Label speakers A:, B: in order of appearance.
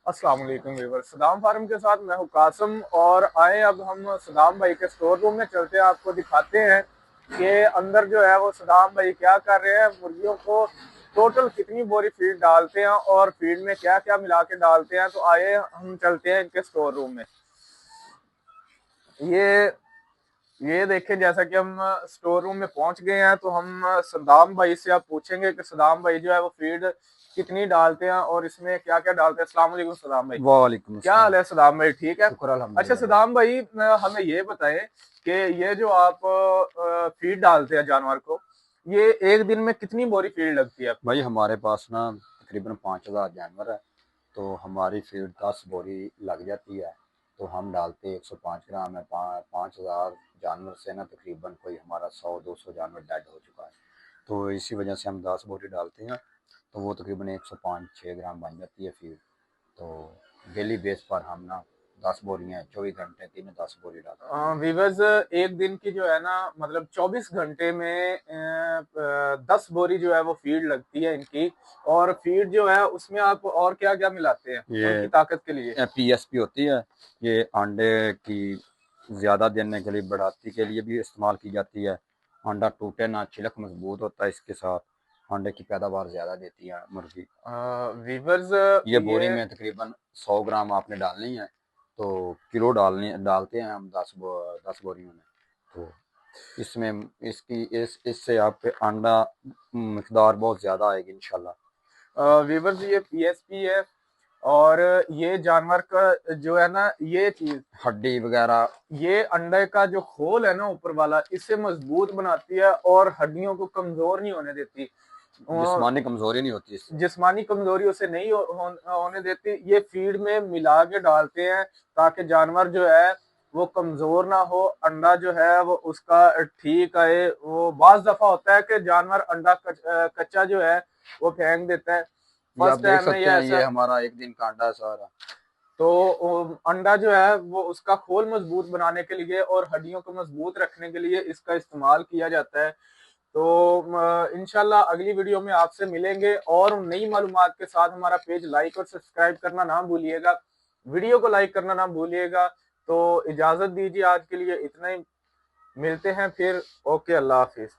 A: अस्सलाम वालेकुम viewers, Saddam farm के साथ मैं हूं कासम। और आए अब हम सदाम भाई के स्टोर रूम में चलते हैं, आपको दिखाते हैं कि अंदर जो है वो सदाम भाई क्या कर रहे हैं, मुर्गियों को टोटल कितनी बोरी फीड डालते हैं और फीड में क्या क्या मिला के डालते हैं। तो आए हम चलते हैं इनके स्टोर रूम में। ये ये देखें, जैसा कि हम स्टोर रूम में पहुंच गए हैं, तो हम सदाम भाई से अब पूछेंगे कि सदाम भाई जो है वो फीड कितनी डालते हैं और इसमें क्या क्या डालते हैं। अस्सलाम वालेकुम सदाम भाई।
B: वालेकुम
A: क्या
B: अस्सलाम।
A: हाल है सदाम भाई, ठीक है?
B: शुक्र
A: अच्छा
B: अल्हम्दुलिल्लाह भाई।
A: सदाम भाई, हमें ये बताएं कि ये जो आप फीड डालते हैं जानवर को, ये एक दिन में कितनी बोरी फीड लगती है आपकी?
B: भाई हमारे पास ना तकरीबन 5,000 जानवर है, तो हमारी फीड 10 बोरी लग जाती है। तो हम डालते 105 ग्राम है। 5,000 जानवर से ना तकरीबन कोई हमारा 100-200 जानवर डेड हो चुका है, तो इसी वजह से हम 10 बोरी डालते हैं। तो वो तकरीबन 105-6 ग्राम बन जाती है फीड। तो डेली बेस पर हम ना 10 बोरियाँ 24 घंटे दिन में 10 बोरी डालते हैं।
A: वीवर्स, एक दिन की जो है ना, मतलब 24 घंटे में 10 बोरी जो है वो फीड लगती है इनकी। और फीड जो है उसमें आप और क्या क्या मिलाते हैं उनकी
B: ये
A: ताकत के लिए?
B: PSP होती है, ये अंडे की ज़्यादा देने के लिए, बढ़ाती के लिए भी इस्तेमाल की जाती है। अंडा टूटे ना, छिलक मजबूत होता है, इसके साथ अंडे की पैदावार ज़्यादा देती है मुर्गी।
A: वीवर्स,
B: ये
A: ये
B: बोरी में तकरीबन 100 ग्राम आपने डालनी है, तो किलो डालते हैं हम 10 बोरियों में। तो इसमें इससे आप पे अंडा मकदार बहुत ज़्यादा आएगी इंशाल्लाह।
A: वीवर्स, ये पीएसपी है। और ये जानवर का जो है ना, ये चीज,
B: हड्डी वगैरह।
A: ये अंडे का जो खोल है ना ऊपर वाला, इसे मजबूत बनाती है और हड्डियों को कमजोर नहीं होने देती।
B: जिस्मानी कमजोरी नहीं होती इससे।
A: जिस्मानी कमजोरी उसे नहीं होने देती। ये फीड में मिला के डालते हैं ताकि जानवर जो है वो कमजोर ना हो, अंडा जो है वो उसका ठीक आए। वो बाज दफा होता है कि जानवर अंडा कच्चा जो है वो फेंक देता है।
B: ये आप
A: फर्स्ट
B: देख
A: टाइम में ये
B: सकते हैं, ये
A: ऐसा,
B: हमारा एक दिन का अंडा है सारा।
A: तो अंडा जो है वो उसका खोल मजबूत बनाने के लिए और हड्डियों को मजबूत रखने के लिए इसका इस्तेमाल किया जाता है। तो इंशाल्लाह अगली वीडियो में आपसे मिलेंगे और नई मालूमात के साथ। हमारा पेज लाइक और सब्सक्राइब करना ना भूलिएगा, वीडियो को लाइक करना ना भूलिएगा। तो इजाजत दीजिए, आज के लिए इतना ही। मिलते हैं फिर। ओके, अल्लाह हाफिज।